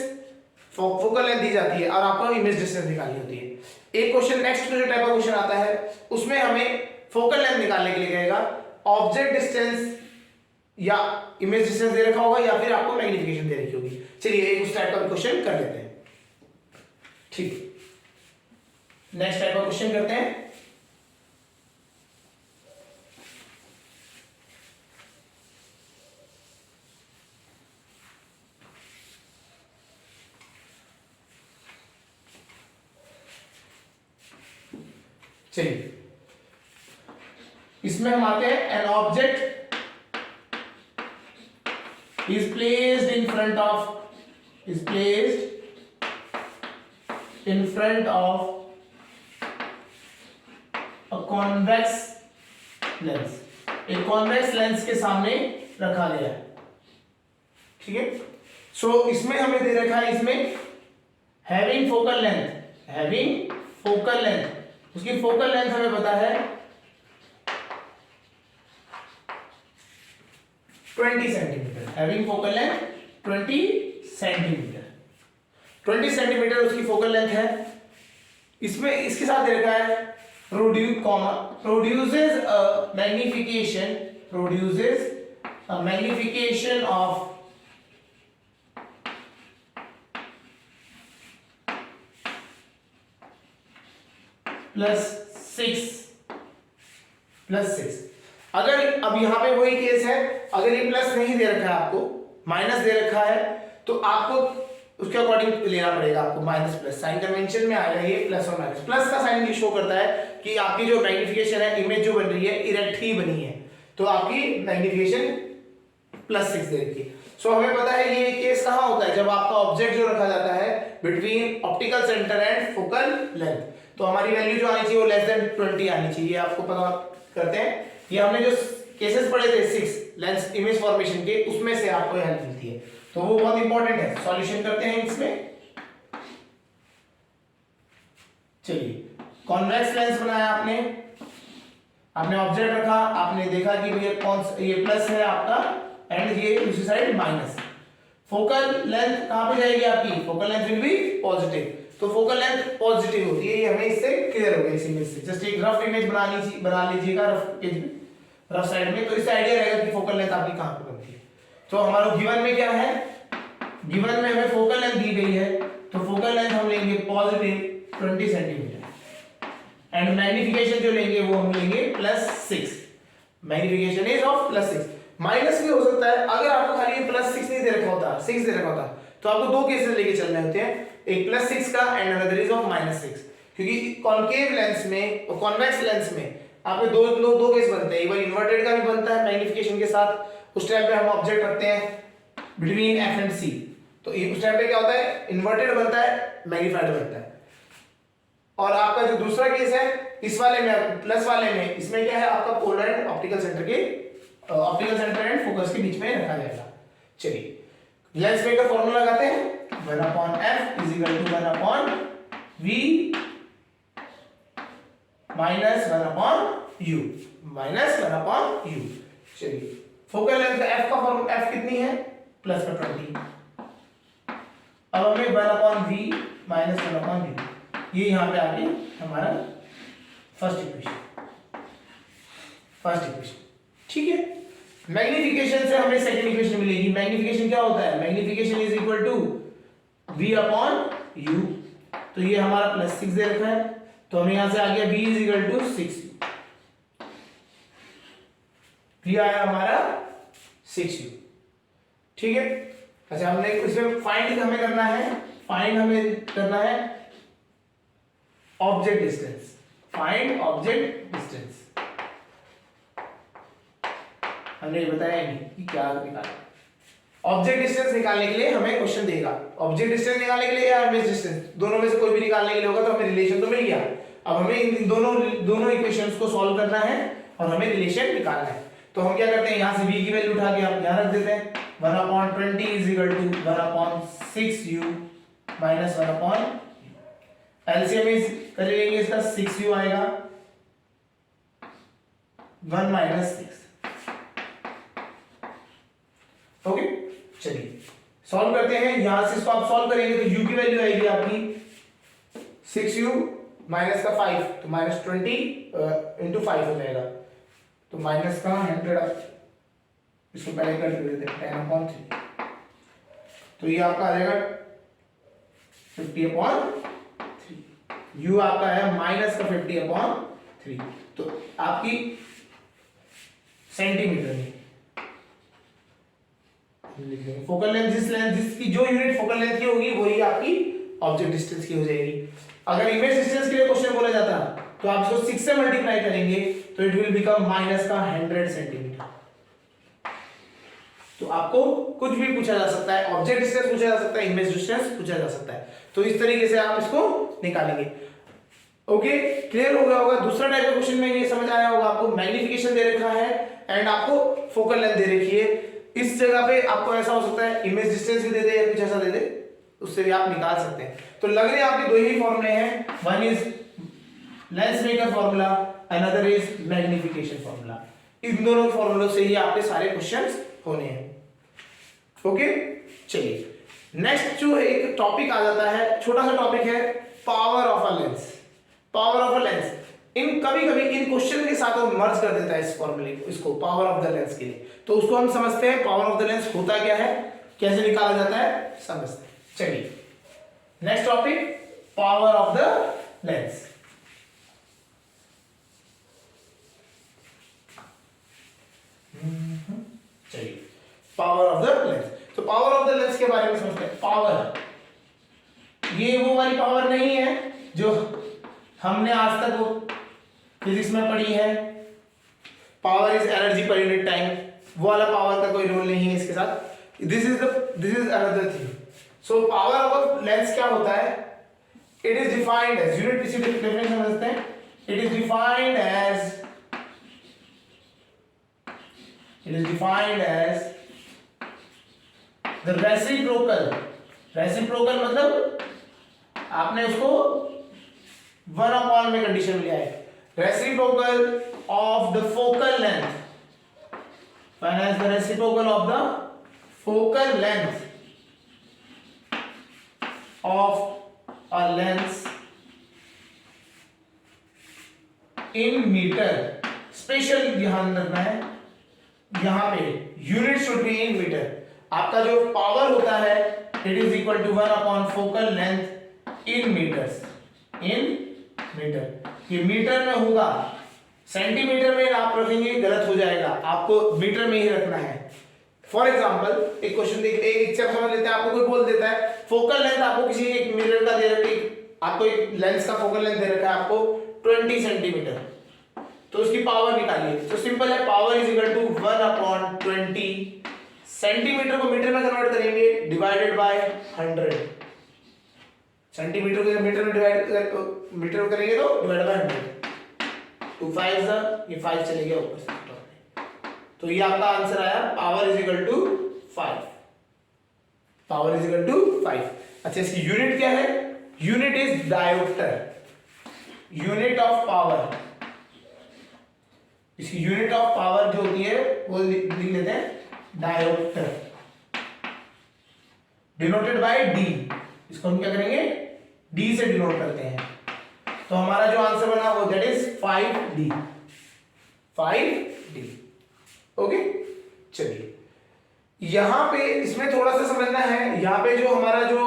फोकल लेंथ दी जाती है और आपको इमेज डिस्टेंस निकालनी होती है। एक क्वेश्चन नेक्स्ट जो टाइप का क्वेश्चन आता है, उसमें हमें फोकल लेंथ निकालने के लिए कहेगा, ऑब्जेक्ट डिस्टेंस या इमेज डिस्टेंस दे रखा होगा या फिर आपको मैग्निफिकेशन दे रखी होगी। चलिए एक उस टाइप का क्वेश्चन कर लेते हैं। ठीक, नेक्स्ट टाइप का क्वेश्चन करते हैं। चलिए इसमें हम आते हैं, an object is placed in front of a convex lens, एक convex lens के सामने रखा गया है, ठीक है। सो इसमें हमें दे रखा है, इसमें having focal length, उसकी फोकल लेंथ हमें पता है 20 centimetre, having focal length 20 centimetre, 20 centimetre उसकी फोकल लेंथ है। इसमें इसके साथ दे रखा है produces a magnification of +6। अगर अब यहां पे वही केस है, अगर ये प्लस नहीं दे रखा है, आपको माइनस दे रखा है, तो आपको उसके अकॉर्डिंग लेना पड़ेगा, आपको माइनस प्लस साइन कन्वेंशन में आएगा ये प्लस और माइनस। प्लस का साइन ये शो करता है कि आपकी जो मैग्निफिकेशन है, इमेज जो बन रही है इरेक्ट ही बनी है, तो आपकी मैग्निफिकेशन +6 दे रखी है। सो हमें पता है ये केस कहां होता है, जब आपका ऑब्जेक्ट जो रखा जाता है between optical centre and focal length, तो हमारी वैल्यू जो आनी चाहिए वो <20 आनी चाहिए, आपको पता करते हैं। ये हमने जो केसेस पढ़े थे 6 लेंस इमेज फॉर्मेशन के, उसमें से आपको हेल्प मिलती है, तो वो बहुत इंपॉर्टेंट है। सॉल्यूशन करते हैं इसमें। चलिए कॉन्वेक्स लेंस बनाया आपने ऑब्जेक्ट रखा, आपने देखा कि ये प्लस है आपका एंड ये दूसरी साइड माइनस। फोकल लेंथ कहां पे जाएगी आपकी, focal length will be positive, तो फोकल लेंथ पॉजिटिव होती है, ये हमें इससे क्लियर हो गया इस इमेज से। जस्ट एक रफ इमेज बना लीजिएगा रफ साइड में, तो इससे आइडिया रहेगा कि फोकल लेंथ आपकी कहां पे बनती है। तो हमारा गिवन में क्या है, गिवन में हमें फोकल लेंथ दी गई है, तो फोकल लेंथ हम लेंगे पॉजिटिव 20 सेंटीमीटर एंड मैग्निफिकेशन जो लेंगे वो हम लेंगे +6, मैग्निफिकेशन इज ऑफ +6। माइनस भी हो सकता है, अगर आपको खाली +6 नहीं दे रखा होता, 6 दे रखा होता, तो आपको दो केसेस लेके चलने होते हैं, एक +6 का एंड अनदर इज ऑफ -6, क्योंकि कॉन्केव लेंस में और कॉन्वेक्स लेंस में आपके दो केस बनते हैं, एक बार इन्वर्टेड का भी बनता है मैग्निफिकेशन के साथ, उस टाइम पे हम ऑब्जेक्ट रखते हैं बिटवीन एफ एंड सी, तो उस टाइम पे क्या होता है, इन्वर्टेड बनता है, मैग्नीफाइड बनता है। और आपका जो दूसरा केस है इस वाले में, प्लस वाले में, इसमें क्या है, आपका polar and optical centre and focus के बीच में रखा जाएगा। चलिए लेंस मेकर फॉर्मूला लगाते हैं, 1/f = 1/v -1/u। चलिए फोकल लेंथ f का फॉर्मूला, f कितनी है, +20, अब हमें 1/v -1/u, ये यहां पे आ गई हमारा फर्स्ट इक्वेशन, ठीक है। मैग्निफिकेशन से हमें सेकंड इक्वेशन मिलेगी। मैग्निफिकेशन क्या होता है, magnification is equal to v/u, तो ये हमारा +6 दे रखा है, तो हमें यहां से आ गया v = 6u, v आया हमारा 6u, ठीक है। अच्छा हमने इसमें फाइंड हमें करना है object distance, find object distance, हमने ये बताया नहीं कि क्या निकालना। ऑब्जेक्ट डिस्टेंस निकालने के लिए हमें क्वेश्चन देगा, ऑब्जेक्ट डिस्टेंस निकालने के लिए या इमेज डिस्टेंस, दोनों में से कोई भी निकालने के लिए होगा, तो हमें रिलेशन तो मिल गया। अब हमें इन दोनों इक्वेशंस को सॉल्व करना है और हमें रिलेशन निकालना है। तो हम क्या करते हैं, यहां से v की वैल्यू उठा के आप यहां रख देते हैं, 1/20 = 1/6u -1/u, एलसीएम इज कर लेंगे इसका, 6u आएगा 1 - 6, ओके। चलिए सॉल्व करते हैं, यहां से इसको आप सॉल्व करेंगे तो u की वैल्यू आएगी आपकी 6u माइनस का 5, तो -20 × 5 हो जाएगा, तो माइनस का 100, इसको पहले कर देते हैं 10/3, तो ये आपका आ जाएगा 50/3, u आपका है -50/3, तो आपकी सेंटीमीटर में लिख देंगे। फोकल लेंथ जिसकी जो यूनिट फोकल लेंथ की होगी वही आपकी ऑब्जेक्ट डिस्टेंस की हो जाएगी। अगर इमेज डिस्टेंस के लिए क्वेश्चन बोला जाता तो आप इसको 6 से मल्टीप्लाई करेंगे तो इट विल बिकम माइनस का 100 सेंटीमीटर। तो आपको कुछ भी पूछा जा सकता है, ऑब्जेक्ट डिस्टेंस पूछा जा सकता है, इमेज डिस्टेंस पूछा जा सकता है, तो इस तरीके से आप इसको निकालेंगे। ओके, क्लियर हो गया होगा। दूसरा टाइप का क्वेश्चन में ये समझ आया होगा आपको, मैग्निफिकेशन दे रखा है एंड आपको फोकल लेंथ दे रखी है। इस जगह पे आपको ऐसा हो सकता है इमेज डिस्टेंस भी दे दे या कुछ ऐसा दे दे, उससे भी आप निकाल सकते हैं। तो लग रहे आपके दो ही फॉर्मूले हैं, one is lens maker formula, another is magnification formula. इन दोनों फॉर्मूलों से ही आपके सारे क्वेश्चंस होने हैं। ओके, चलिए नेक्स्ट जो एक टॉपिक आ जाता है, छोटा सा टॉपिक है power of a lens. Power of a lens इन कभी-कभी इन क्वेश्चन के साथ वो मर्ज कर देता है इस फॉर्मूले को, इसको पावर ऑफ द लेंस के लिए। तो उसको हम समझते हैं पावर ऑफ द लेंस होता क्या है, कैसे निकाला जाता है, समझते हैं। चलिए next topic, power of the lens. चलिए पावर ऑफ द लेंस, तो पावर ऑफ द लेंस के बारे में समझते हैं। पावर, ये वो वाली पावर नहीं है जो हमने आज तक वो फिजिक्स में पढ़ी है, power is energy per unit time, वो वाला पावर का कोई रोल नहीं है इसके साथ। This is another thing. So power of lens क्या होता है, it is defined as, unit इसी डेफिनेशन समझते हैं, it is defined as the reciprocal. Reciprocal मतलब आपने उसको 1/, में कंडीशन लिया है, reciprocal of the focal length, find as the reciprocal of the focal length of a lens in metre. Special ध्यान रखना है यहां पे, unit should be in metre. आपका जो पावर होता है it is equal to 1/, focal length in metres, in metre. ये मीटर में होगा, सेंटीमीटर में आप रखेंगे गलत हो जाएगा, आपको मीटर में ही रखना है। फॉर एग्जांपल एक क्वेश्चन देखते हैं, एक एक्जाम्पल समझ लेते हैं। आपको कोई बोल देता है फोकल लेंथ आपको किसी एक मिरर का दे रखा है, आपको एक लेंस का फोकल लेंथ दे रखा है आपको 20 सेंटीमीटर, तो उसकी पावर निकालिए। तो सिंपल है, power is equal to 1/20, centimetre को मीटर में कन्वर्ट करेंगे डिवाइडेड बाय 100। सेंटीमीटर को मीटर में मीटर में करेंगे तो डिवाइड बाय 100, 2 5 ये 5 चले गया ऊपर से, तो ये आपका आंसर आया, power is equal to 5। Power is equal to 5। अच्छा, इसकी यूनिट क्या है, unit is dioptre, unit of power. इसकी यूनिट ऑफ पावर जो होती है वो लिख लेते हैं डायोप्टर, डिनोटेड बाय डी। इसको हम क्या करेंगे, डी से डिनोट करते हैं। तो हमारा जो आंसर बना वो that is 5D, 5D। Okay, चलिए यहां पे इसमें थोड़ा सा समझना है, यहां पे जो हमारा जो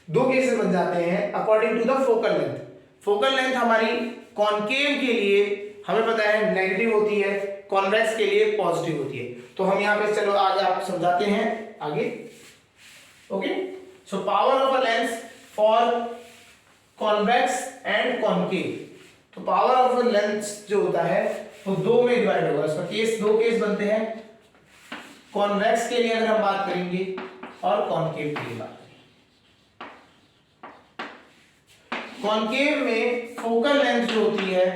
दो केसेस बन जाते हैं according to the focal length. Focal length हमारी कॉनकेव के लिए हमें पता है नेगेटिव होती है, कॉन्वेक्स के लिए पॉजिटिव होती है। तो हम यहां पे चलो आगे आप समझाते हैं आगे। Okay, so power of a lens for convex and concave. तो पावर ऑफ अ लेंस जो होता है वो दो में डिवाइड होगा, इसका केस, दो केस बनते हैं, कॉन्वेक्स के लिए अगर हम बात करेंगे और कॉनकेव के लिए बात करेंगे। कॉनकेव में फोकल लेंथ जो होती है,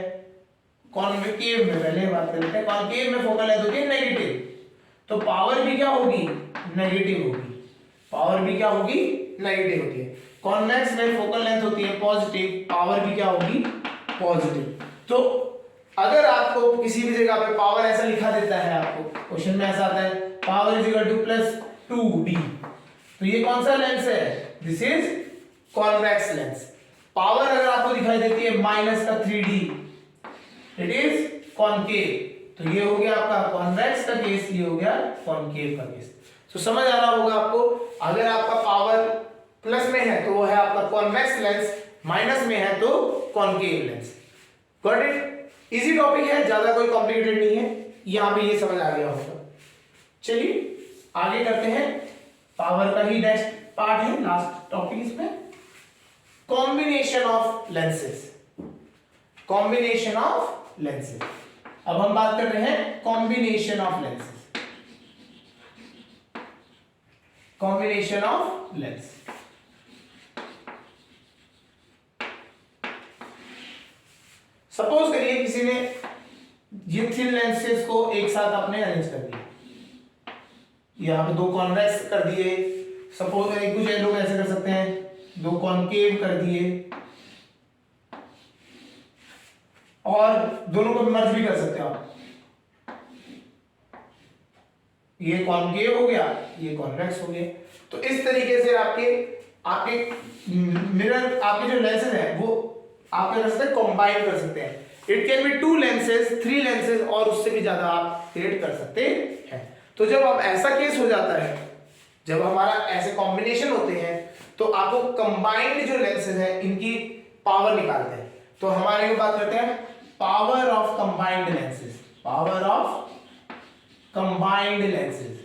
कॉन्वेकेव में पहले बात कर लेते हैं, कॉनकेव में फोकल लेंथ होती है नेगेटिव, तो पावर भी क्या होगी, नेगेटिव होगी, पावर भी क्या होगी, नेगेटिव होती है। कॉन्वेक्स में फोकल लेंथ होती है पॉजिटिव, पावर भी क्या होगी, पॉजिटिव। तो अगर आपको किसी भी जगह पे पावर ऐसा लिखा देता है, आपको क्वेश्चन में ऐसा आता है power is equal to +2D, तो ये कौन सा लेंस है, this is convex lens. Power अगर आपको दिखाई देती है -3D, इट इज कॉनकेव। तो ये हो गया आपका कॉन्वेक्स का केस, ये हो गया कॉनकेव का केस। तो समझ आ रहा होगा आपको, अगर आपका पावर प्लस में है तो वो है आपका कॉन्वेक्स लेंस, माइनस में है तो concave lens. Got it? Easy topic है, ज्यादा कोई कॉम्प्लिकेटेड नहीं है, यहां पे ये समझ आ गया होगा। चलिए आगे करते हैं, पावर का ही नेक्स्ट पार्ट है, लास्ट टॉपिक इसमें, combination of lenses. Combination of lenses. अब हम बात कर रहे हैं combination of lenses, combination of lens. Suppose करिए किसी ने ये थिन लेंसेज को एक साथ आपने अरेंज कर दिया, यहां पे दो कॉन्वेक्स कर दिए, सपोज कुछ लोग ऐसे कर सकते हैं, दो कॉनकेव कर दिए, और दोनों को मर्ज भी कर सकते हो आप। ये कॉनकेव हो गया, ये कॉन्वेक्स हो गया। तो इस तरीके से आपके मिरर, आपके जो लेंसेज है वो आप क्या कर सकते हैं, कंबाइन कर सकते हैं। It can be 2 lenses, 3 lenses, और उससे भी ज्यादा आप क्रिएट कर सकते हैं। तो जब अब ऐसा केस हो जाता है, जब हमारा ऐसे कॉम्बिनेशन होते हैं, तो आपको कंबाइंड जो लेंसेज है इनकी पावर निकालते हैं। तो हमारे को बात करते हैं power of combined lenses, power of combined lenses.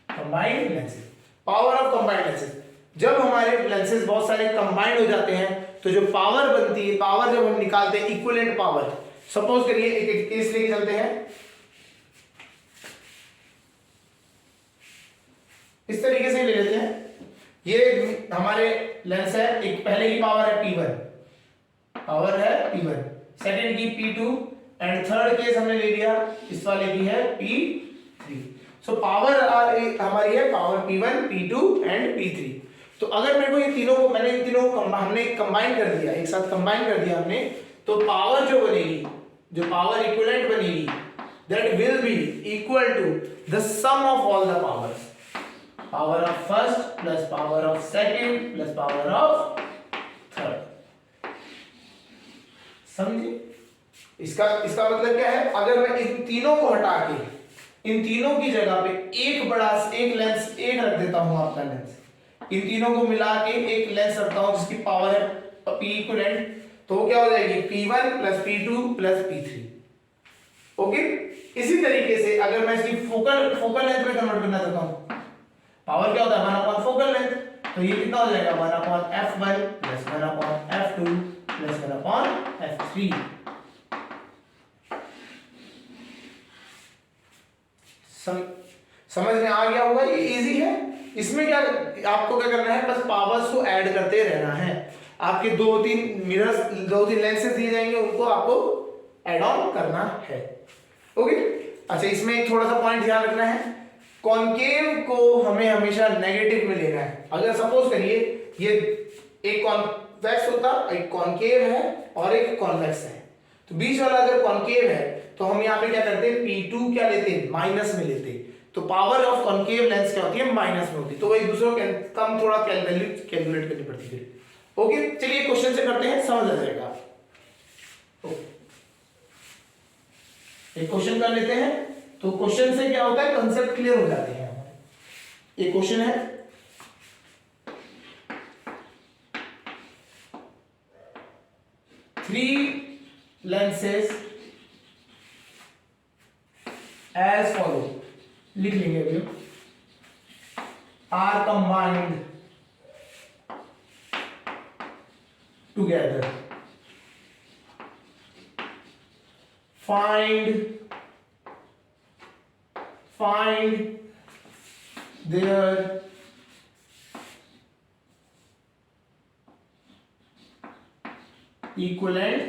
Combined lenses, power of combined lenses. जब हमारे लेंसेज बहुत सारे कंबाइंड हो जाते हैं तो जो पावर बनती है, पावर जब हम निकालते हैं इक्विवेलेंट पावर, सपोज करिए एक केस लेके चलते हैं, इस तरीके से ले लेते हैं। ये हमारे लेंस है, एक पहले की पावर है P1, पावर है P1, सेकंड की P2, एंड थर्ड केस हमने ले लिया इस वाले की है P3। सो पावर हमारी है power P1, P2 and P3। तो अगर मेरे को ये तीनों को, मैंने इन तीनों को हमने कंबाइन कर दिया, एक साथ कंबाइन कर दिया हमने, तो पावर जो बनेगी, जो पावर इक्विवेलेंट बनेगी, that will be equal to the sum of all the powers, power of first plus power of second plus power of third. समझे? इसका मतलब क्या है, अगर मैं इन तीनों को हटा के इन तीनों की जगह पे एक लेंस एक रख देता हूं, आपका लेंस, इन तीनों को मिला के एक लेंस रखता हूं जिसकी पावर है P इक्विवेलेंट, तो वो क्या हो जाएगी P1 plus P2 plus P3। Okay, इसी तरीके से अगर मैं इसकी फोकल लेंथ में कन्वर्ट करना चाहता हूं, पावर क्या होता है 1/4 फोकल लेंथ, तो ये कितना हो जाएगा 1/f1 plus 1/f2 plus 1/f3। समझ में आ गया होगा? ये इजी है। इसमें क्या आपको क्या करना है, बस पावर्स को ऐड करते रहना है। आपके 2-3 मिरर्स, 2-3 लेंसेज दिए जाएंगे, उनको आपको ऐड ऑन करना है। ओके, अच्छा इसमें एक थोड़ा सा पॉइंट ध्यान रखना है, कॉनकेव को हमें हमेशा नेगेटिव में लेना है। अगर सपोज करिए ये एक कॉन्वेक्स होता, एक कॉनकेव है और एक कॉन्वेक्स है, तो बीच वाला अगर कॉनकेव है तो हम यहाँ पे क्या करते हैं, P2 क्या लेते हैं, माइनस में लेते हैं। तो पावर ऑफ कॉनकेव लेंस क्या होती है, माइनस में होती है। तो वो एक दूसरे को कम थोड़ा कैलकुलेट करनी पड़ती है। ओके, चलिए क्वेश्चन से करते हैं, समझ आ जाएगा। एक क्वेश्चन कर लेते हैं, तो क्वेश्चन से क्या होता है, कंसेप्ट क्लियर हो जाते हैं हमारे। एक क्वेश्चन है, थ्री लेंसेज एज फॉलो, लिख लेंगे अभी, are combined together, find their equivalent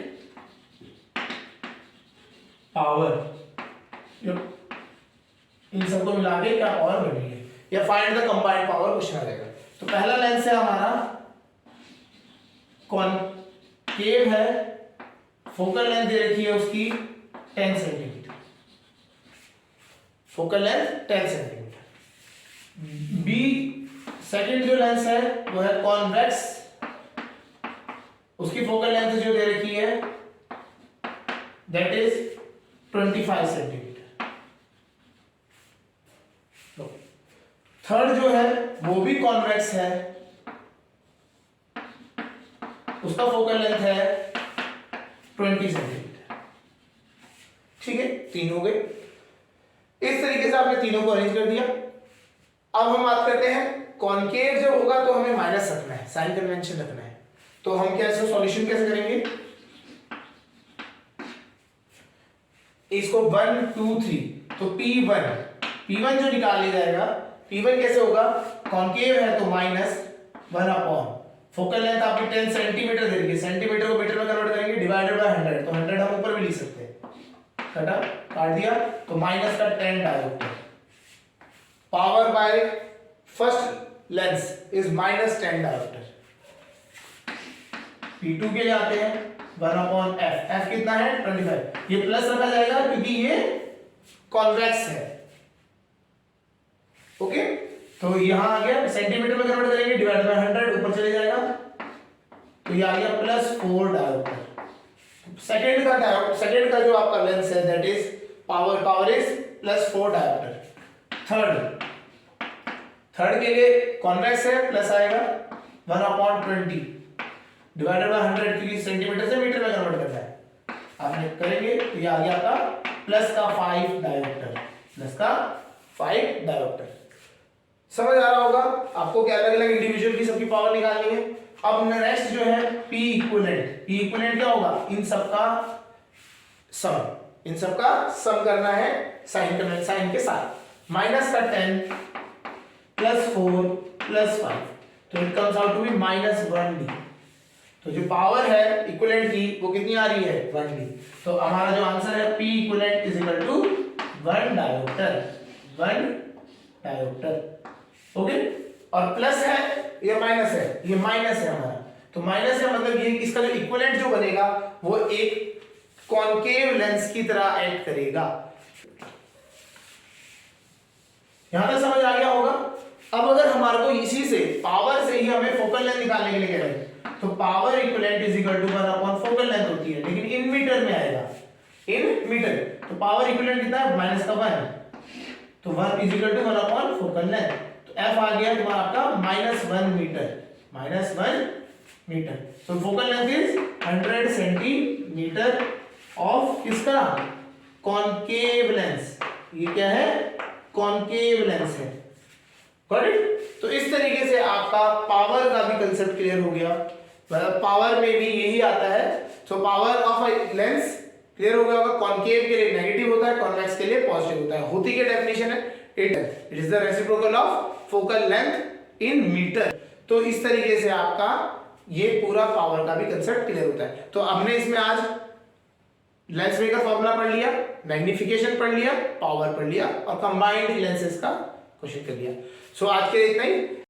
power। इन सबको मिला के क्या पावर बनी है, या find the combined power question आ जाएगा। तो पहला लेंस है हमारा कॉनकेव है, फोकल लेंथ दे रखी है उसकी 10 centimetre, focal length 10 centimetre. B second जो लेंस है वो है कॉन्वेक्स, उसकी फोकल लेंथ जो दे रखी है दैट इज 25 सेंटीमीटर। थर्ड जो है वो भी कॉन्वेक्स है, उसका फोकल लेंथ है 20 सेंटीमीटर। ठीक है, तीन हो गए। इस तरीके से आपने तीनों को अरेंज कर दिया। अब हम बात करते हैं कॉनकेव जब होगा तो हमें माइनस रखना है, साइन कन्वेंशन रखना है। तो हम कैसे सॉल्यूशन कैसे करेंगे, इसको 1 2 3, तो P1 जो निकाल लिया जाएगा, P1 कैसे होगा, कॉनकेव है तो -1 अपॉन फोकल लेंथ आपकी 10 सेंटीमीटर दे रही है, सेंटीमीटर को मीटर में कन्वर्ट करेंगे, डिवाइडेड बाय 100, तो 100 हम ऊपर भी लिख सकते हैं, कटा काट दिया, तो माइनस का 10 dioptre, power by first length is -10 dioptre. P2 के लिए आते हैं 1 अपॉन f कितना है 25, ये प्लस रखा जाएगा क्योंकि ये कॉन्वेक्स है, ओके। तो यहां आ गया, सेंटीमीटर में कन्वर्ट करेंगे, डिवाइड बाय 100 ऊपर चले जाएगा, तो ये आ गया +4 डायोप्टर। सेकंड का जो आपका लेंस है that is power is +4 dioptre. Third के लिए कॉन्वेक्स है, प्लस आएगा 1 अपॉन 20 डिवाइडेड बाय 100, क्योंकि सेंटीमीटर से मीटर में कन्वर्ट करना है, आपने करेंगे तो ये आ गया आपका +5 डायोप्टर। समझ आ रहा होगा आपको कि अलग अलग इंडिविजुअल की सबकी पावर निकालनी है। अब नेक्स्ट जो है P इक्विवेलेंट क्या होगा, इन सबका सम करना है साइन के साथ, माइनस का 10 +4 +5, तो it comes out to be -1D। तो जो पावर है इक्विवेलेंट की वो कितनी आ रही है 1D, तो हमारा जो आंसर है P equivalent is equal to 1 dioptre, okay. और प्लस है या माइनस है, ये माइनस है हमारा, तो माइनस है मतलब ये इसका जो इक्विवेलेंट जो बनेगा वो एक कॉनकेव लेंस की तरह एक्ट करेगा। यहां तक समझ आ गया होगा। अब अगर हमारे को इसी से पावर से ही हमें फोकल लेंथ निकालने के लिए कह रहे हैं, तो power equivalent is equal to 1 upon focal length होती है, लेकिन इन मीटर में आएगा, इन मीटर, तो पावर इक्विवेलेंट कितना है -1, तो 1 is equal to 1 upon focal length, तो F आ गया तुम्हारा आपका -1 मीटर, तो focal length is 100 centimetre of किसका, कॉनकेव लेंस, ये क्या है कॉनकेव लेंस है, गॉट इट। तो इस तरीके से आपका पावर का भी कंसेप्ट क्लियर हो गया, मतलब पावर में भी यही आता है। तो power of a lens clear हो गया होगा, कॉनकेव के लिए नेगेटिव होता है, कॉन्वेक्स के लिए पॉजिटिव होता है। होती क्या डेफिनेशन है, it is the reciprocal of focal length in metre. तो इस तरीके से आपका ये पूरा पावर का भी कंसेप्ट क्लियर होता है। तो हमने इसमें आज लेंस मेकर फॉर्मूला पढ़ लिया, मैग्निफिकेशन पढ़ लिया, पावर पढ़ लिया और कंबाइंड लेंसेज का क्वेश्चन कर लिया। सो आज के लिए इतना ही।